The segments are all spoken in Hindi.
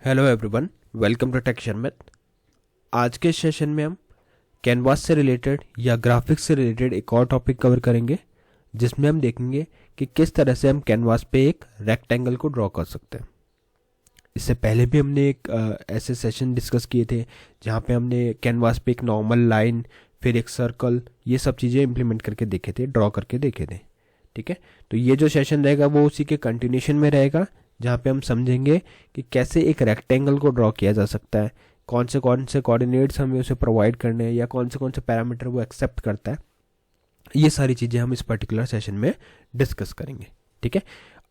Hello everyone, welcome to tech Sharmit. आज के सेशन में हम कैनवास से रिलेटेड या ग्राफिक्स से रिलेटेड एक और टॉपिक कवर करेंगे, जिसमें हम देखेंगे कि किस तरह से हम कैनवास पे एक रेक्टेंगल को ड्रॉ कर सकते हैं। इससे पहले भी हमने एक ऐसे सेशन डिस्कस किए थे जहाँ पे हमने कैनवास पे एक नॉर्मल लाइन, फिर एक सर्कल, ये सब चीज़ें इम्प्लीमेंट करके देखे थे, ड्रॉ करके देखे थे। ठीक है, तो ये जो सेशन रहेगा वो उसी के कंटिन्यूशन में रहेगा, जहाँ पे हम समझेंगे कि कैसे एक रेक्टेंगल को ड्रॉ किया जा सकता है, कौन से कोऑर्डिनेट्स हमें उसे प्रोवाइड करने हैं या कौन से पैरामीटर वो एक्सेप्ट करता है। ये सारी चीज़ें हम इस पर्टिकुलर सेशन में डिस्कस करेंगे। ठीक है,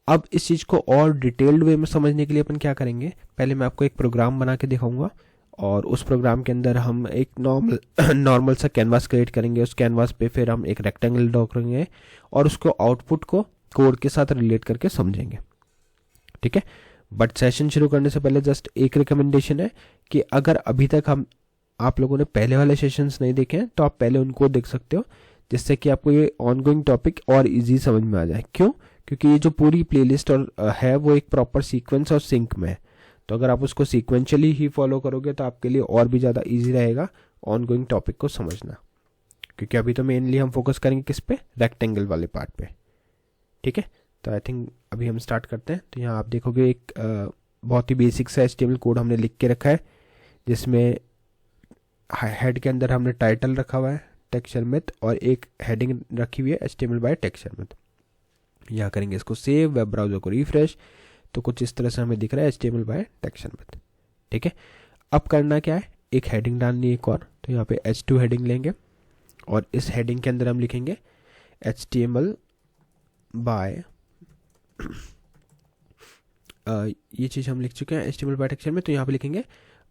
अब इस चीज़ को और डिटेल्ड वे में समझने के लिए अपन क्या करेंगे, पहले मैं आपको एक प्रोग्राम बना के दिखाऊंगा और उस प्रोग्राम के अंदर हम एक नॉर्मल सा कैनवास क्रिएट करेंगे। उस कैनवास पे फिर हम एक रेक्टेंगल ड्रॉ करेंगे और उसको आउटपुट को कोड के साथ रिलेट करके समझेंगे। ठीक है, बट सेशन शुरू करने से पहले जस्ट एक रिकमेंडेशन है कि अगर अभी तक आप लोगों ने पहले वाले सेशंस नहीं देखे हैं तो आप पहले उनको देख सकते हो, जिससे कि आपको ये ऑनगोइंग टॉपिक और इजी समझ में आ जाए। क्यों? क्योंकि ये जो पूरी प्लेलिस्ट और है वो एक प्रॉपर सीक्वेंस और सिंक में है, तो अगर आप उसको सीक्वेंशियली ही फॉलो करोगे तो आपके लिए और भी ज़्यादा ईजी रहेगा ऑनगोइंग टॉपिक को समझना। क्योंकि अभी तो मेनली हम फोकस करेंगे किस पे, रेक्टेंगल वाले पार्ट पे। ठीक है, तो आई थिंक अभी हम स्टार्ट करते हैं। तो यहाँ आप देखोगे एक बहुत ही बेसिक सा HTML कोड हमने लिख के रखा है, जिसमें हेड के अंदर हमने टाइटल रखा हुआ है टेक शर्मित और एक हेडिंग रखी हुई है HTML बाय टेक शर्मित। यहाँ करेंगे इसको सेव, वेब ब्राउजर को रिफ्रेश, तो कुछ इस तरह से हमें दिख रहा है HTML बाय टेक शर्मित। ठीक है, अब करना क्या है, एक हेडिंग डालनी है एक और। तो यहाँ पे H2 हेडिंग लेंगे और इस हेडिंग के अंदर हम लिखेंगे HTML बाय ये चीज़ हम लिख चुके हैं HTML बाय टेक्सचर में। तो यहाँ पे लिखेंगे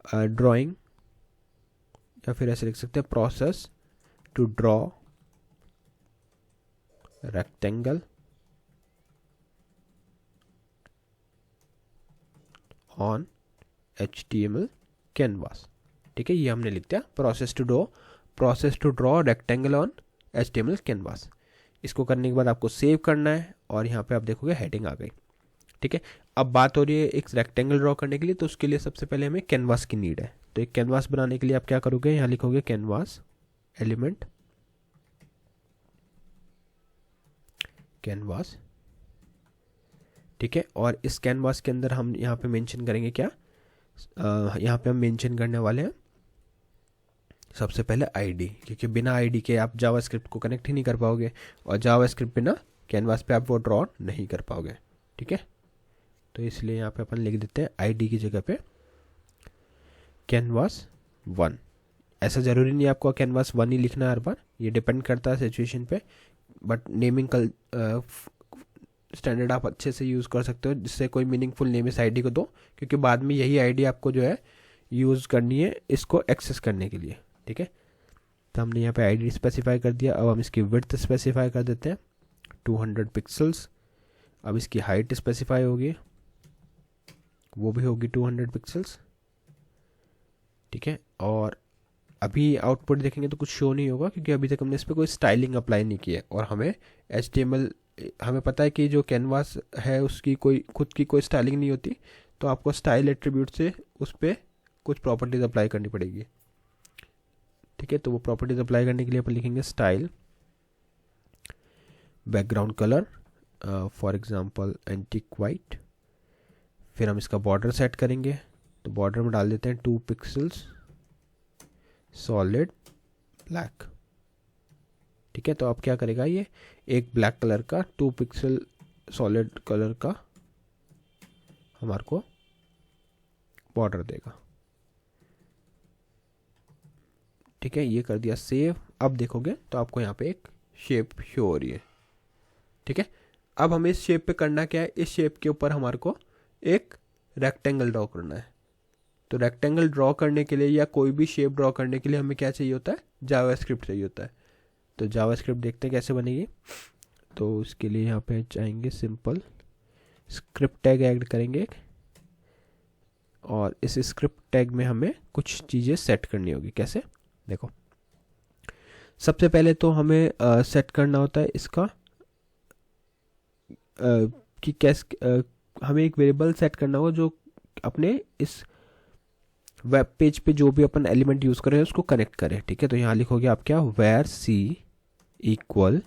ड्राइंग, या फिर ऐसे लिख सकते हैं process to draw rectangle on HTML canvas. ठीक है, ये हमने लिख दिया process to draw rectangle on HTML canvas. इसको करने के बाद आपको सेव करना है और यहाँ पे आप देखोगे हेडिंग आ गई। ठीक है, अब बात हो रही है एक रेक्टेंगल ड्रॉ करने के लिए, तो उसके लिए सबसे पहले हमें कैनवास की नीड है। तो एक कैनवास बनाने के लिए आप क्या करोगे, यहाँ लिखोगे कैनवास एलिमेंट कैनवास। ठीक है, और इस कैनवास के अंदर हम यहाँ पे मेंशन करेंगे क्या, यहाँ पे हम मेंशन करने वाले हैं सबसे पहले आईडी, क्योंकि बिना आईडी के आप जावास्क्रिप्ट को कनेक्ट ही नहीं कर पाओगे और जावास्क्रिप्ट बिना कैनवास पे आप वो ड्रॉ नहीं कर पाओगे। ठीक है, तो इसलिए यहाँ पे अपन लिख देते हैं आईडी की जगह पे कैनवास 1। ऐसा ज़रूरी नहीं है आपको कैनवास 1 ही लिखना है हर बार, ये डिपेंड करता है सिचुएशन पे, बट नेमिंग स्टैंडर्ड आप अच्छे से यूज़ कर सकते हो, जिससे कोई मीनिंगफुल नेम इस आईडी को दो, क्योंकि बाद में यही आईडी आपको जो है यूज़ करनी है इसको एक्सेस करने के लिए। ठीक है, तो हमने यहाँ पे आईडी स्पेसिफाई कर दिया। अब हम इसकी विड्थ स्पेसिफाई कर देते हैं 200 पिक्सल्स। अब इसकी हाइट स्पेसिफाई होगी, वो भी होगी 200 पिक्सल्स। ठीक है, और अभी आउटपुट देखेंगे तो कुछ शो नहीं होगा, क्योंकि अभी तक हमने इस पर कोई स्टाइलिंग अप्लाई नहीं की है और हमें पता है कि जो कैनवास है उसकी कोई खुद की कोई स्टाइलिंग नहीं होती, तो आपको स्टाइल एट्रीब्यूट से उस पर कुछ प्रॉपर्टीज अप्लाई करनी पड़ेगी। ठीक है, तो वो प्रॉपर्टीज अप्लाई करने के लिए अपन लिखेंगे style background colour, for example antique white. फिर हम इसका बॉर्डर सेट करेंगे, तो बॉर्डर में डाल देते हैं 2 पिक्सल्स सॉलिड ब्लैक। ठीक है, तो अब क्या करेगा, ये एक ब्लैक कलर का 2 पिक्सल सॉलिड कलर का हमारे को बॉर्डर देगा। ठीक है, ये कर दिया सेव। अब देखोगे तो आपको यहाँ पे एक शेप शो हो रही है। ठीक है, अब हमें इस शेप पे करना क्या है, इस शेप के ऊपर हमारे को एक रेक्टेंगल ड्रॉ करना है। तो रेक्टेंगल ड्रॉ करने के लिए या कोई भी शेप ड्रॉ करने के लिए हमें क्या चाहिए होता है, जावास्क्रिप्ट चाहिए होता है। तो जावास्क्रिप्ट देखते हैं कैसे बनेगी। तो उसके लिए यहाँ पे चाहेंगे सिंपल स्क्रिप्ट टैग ऐड करेंगे एक, और इस स्क्रिप्ट टैग में हमें कुछ चीज़ें सेट करनी होगी। कैसे, देखो, सबसे पहले तो हमें सेट करना होता है इसका कि कैसे हमें एक वेरिएबल सेट करना होगा जो अपने इस वेब पेज पे जो भी अपन एलिमेंट यूज़ कर रहे हैं उसको कनेक्ट करें। ठीक है, तो यहाँ लिखोगे आप क्या, var c equal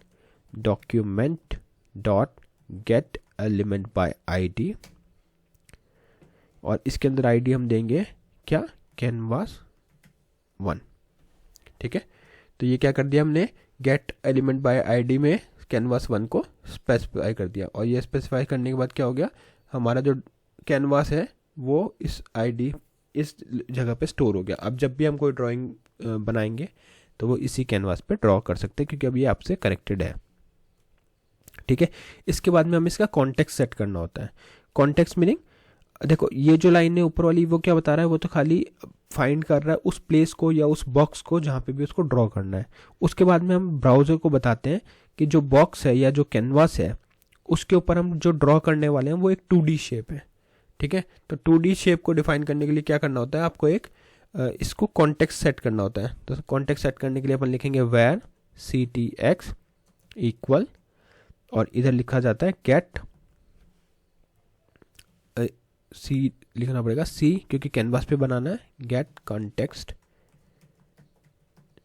document dot get element by ID, और इसके अंदर आईडी हम देंगे क्या, canvas1। ठीक है, तो ये क्या कर दिया हमने, गेट एलिमेंट बाय आईडी में canvas1 को स्पेसिफाई कर दिया, और ये स्पेसिफाई करने के बाद क्या हो गया, हमारा जो कैनवास है वो इस आईडी इस जगह पे स्टोर हो गया। अब जब भी हम कोई ड्राइंग बनाएंगे तो वो इसी कैनवास पे ड्रॉ कर सकते हैं, क्योंकि अब ये आपसे कनेक्टेड है। ठीक है, इसके बाद में हमें इसका कॉन्टेक्स्ट सेट करना होता है। कॉन्टेक्स्ट मीनिंग, देखो ये जो लाइन है ऊपर वाली, वो क्या बता रहा है, वो तो खाली फाइंड कर रहा है उस प्लेस को या उस बॉक्स को जहाँ पे भी उसको ड्रॉ करना है। उसके बाद में हम ब्राउज़र को बताते हैं कि जो बॉक्स है या जो कैनवास है उसके ऊपर हम जो ड्रॉ करने वाले हैं वो एक 2D शेप है। ठीक है, तो 2D शेप को डिफाइन करने के लिए क्या करना होता है, आपको एक इसको कॉन्टेक्स्ट सेट करना होता है। तो कॉन्टेक्स्ट सेट करने के लिए अपन लिखेंगे वेयर ctx इक्वल, और इधर लिखा जाता है गेट सी, लिखना पड़ेगा सी क्योंकि कैनवास पे बनाना है, गेट कॉन्टेक्स्ट।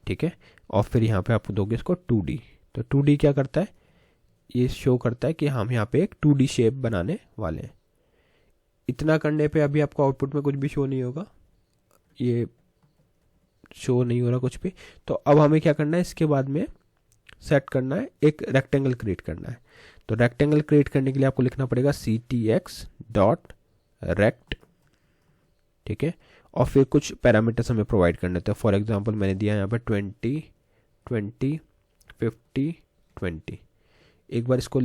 ठीक है, और फिर यहाँ पे आप दोगे इसको 2D। तो 2D क्या करता है, ये शो करता है कि हम यहाँ पे एक 2D शेप बनाने वाले हैं। इतना करने पे अभी आपको आउटपुट में कुछ भी शो नहीं होगा, ये शो नहीं हो रहा कुछ भी। तो अब हमें क्या करना है, इसके बाद में सेट करना है, एक रेक्टेंगल क्रिएट करना है। तो रेक्टेंगल क्रिएट करने के लिए आपको लिखना पड़ेगा ctx डॉट रेक्ट। ठीक है, और फिर कुछ पैरामीटर्स हमें प्रोवाइड करने थे। फॉर एग्जांपल मैंने दिया यहाँ पे 20 20 50 20। एक बार इसको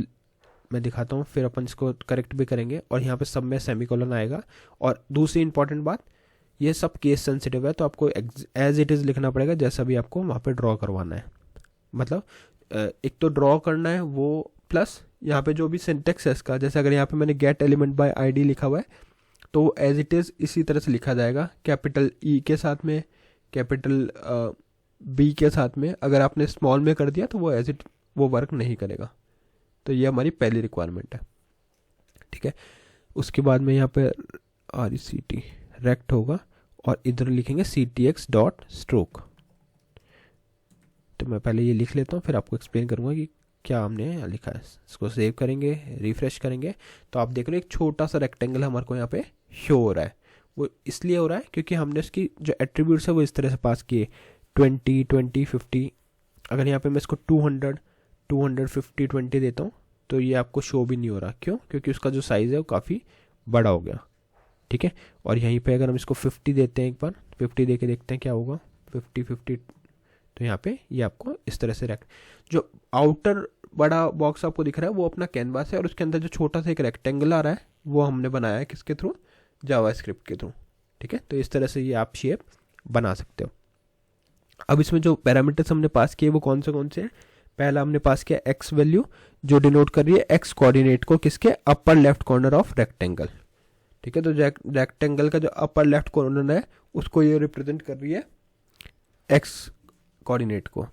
मैं दिखाता हूँ, फिर अपन इसको करेक्ट भी करेंगे, और यहाँ पे सब में सेमीकोलन आएगा। और दूसरी इंपॉर्टेंट बात, ये सब केस सेंसिटिव है, तो आपको एज इट इज़ लिखना पड़ेगा जैसा भी आपको वहाँ पे ड्रॉ करवाना है। मतलब एक तो ड्रॉ करना है वो, प्लस यहाँ पे जो भी सिंटेक्स है इसका, जैसे अगर यहाँ पे मैंने गेट एलिमेंट बाय आईडी लिखा हुआ है तो एज इट इज़ इसी तरह से लिखा जाएगा, कैपिटल ई के साथ में, कैपिटल बी के साथ में। अगर आपने स्मॉल में कर दिया तो वो एज इट वो वर्क नहीं करेगा। तो ये हमारी पहली रिक्वायरमेंट है। ठीक है, उसके बाद में यहाँ पे RECT रेक्ट होगा, और इधर लिखेंगे ctx डॉट स्ट्रोक। तो मैं पहले ये लिख लेता हूँ, फिर आपको एक्सप्लेन करूँगा कि क्या हमने यहाँ लिखा है। इसको सेव करेंगे, रिफ्रेश करेंगे, तो आप देख रहे हो एक छोटा सा रेक्टेंगल हमारे को यहाँ पे शो हो रहा है। वो इसलिए हो रहा है क्योंकि हमने उसकी जो एट्रीब्यूट्स है वो इस तरह से पास किए, 20 20 50। अगर यहाँ पे मैं इसको 200 250 20 देता हूँ तो ये आपको शो भी नहीं हो रहा। क्यों? क्योंकि उसका जो साइज़ है वो काफ़ी बड़ा हो गया। ठीक है, और यहीं पे अगर हम इसको 50 देते हैं, एक बार 50 दे के देखते हैं क्या होगा, 50 50, तो यहाँ पे ये आपको इस तरह से जो आउटर बड़ा बॉक्स आपको दिख रहा है वो अपना कैनवास है, और उसके अंदर जो छोटा सा एक रेक्टेंगल आ रहा है वो हमने बनाया है किसके थ्रू, जावास्क्रिप्ट के थ्रू। ठीक है, तो इस तरह से ये आप शेप बना सकते हो। अब इसमें जो पैरामीटर्स हमने पास किए वो कौन से हैं। पहला हमने पास किया एक्स वैल्यू, जो डिनोट कर रही है एक्स कोऑर्डिनेट को किसके, अपर लेफ्ट कॉर्नर ऑफ रेक्टेंगल। ठीक है, तो रेक्टेंगल का जो अपर लेफ्ट कॉर्नर है उसको ये रिप्रेजेंट कर रही है एक्स कोऑर्डिनेट को।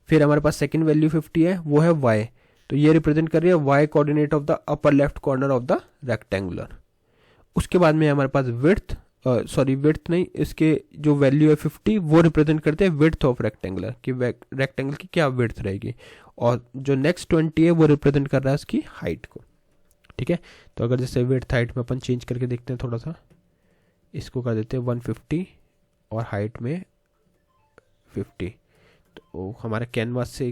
फिर हमारे पास सेकंड वैल्यू 50 है, वो है वाई, तो ये रिप्रेजेंट कर रही है y coordinate of the upper left corner of the rectangular. उसके बाद में हमारे पास विड्थ, विड्थ नहीं, इसके जो वैल्यू है 50 वो रिप्रेजेंट करते हैं विड्थ ऑफ रेक्टेंगुलर, कि रेक्टेंगल की क्या विड्थ रहेगी। और जो नेक्स्ट 20 है वो रिप्रेजेंट कर रहा है उसकी हाइट को। ठीक है, तो अगर जैसे विड्थ हाइट में अपन चेंज करके देखते हैं, थोड़ा सा इसको कर देते हैं 150 और हाइट में 50, तो हमारे कैनवास से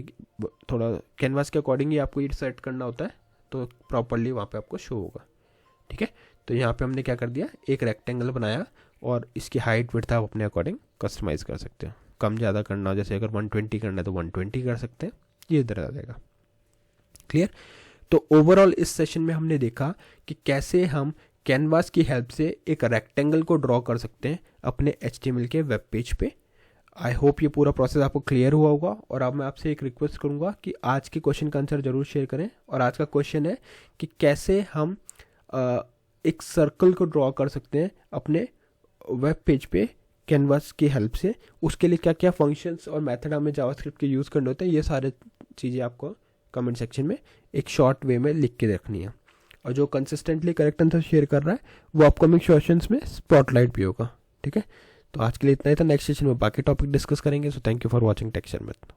थोड़ा कैनवास के अकॉर्डिंग ही आपको ये सेट करना होता है, तो प्रॉपरली वहाँ पे आपको शो होगा। ठीक है, तो यहाँ पे हमने क्या कर दिया, एक रेक्टेंगल बनाया और इसकी हाइट विड्थ आप अपने अकॉर्डिंग कस्टमाइज कर सकते हो। कम ज़्यादा करना हो, जैसे अगर 120 करना है तो 120 कर सकते हैं, ये इधर आ जाएगा। क्लियर? तो ओवरऑल इस सेशन में हमने देखा कि कैसे हम कैनवास की हेल्प से एक रेक्टेंगल को ड्रॉ कर सकते हैं अपने HTML के वेब पेज पे। आई होप ये पूरा प्रोसेस आपको क्लियर हुआ होगा। और अब मैं आपसे एक रिक्वेस्ट करूंगा कि आज के क्वेश्चन का आंसर जरूर शेयर करें। और आज का क्वेश्चन है कि कैसे हम एक सर्कल को ड्रॉ कर सकते हैं अपने वेब पेज पे कैनवास की हेल्प से। उसके लिए क्या क्या फंक्शंस और मेथड हमें जावास्क्रिप्ट के यूज़ करने होते हैं, ये सारे चीज़ें आपको कमेंट सेक्शन में एक शॉर्ट वे में लिख के रखनी है। और जो कंसिस्टेंटली करेक्ट आंसर शेयर कर रहा है वो अपकमिंग सेशंस में स्पॉटलाइट भी होगा। ठीक है, तो आज के लिए इतना ही था। नेक्स्ट सेशन में बाकी टॉपिक डिस्कस करेंगे। So thank you for watching tech Sharmit.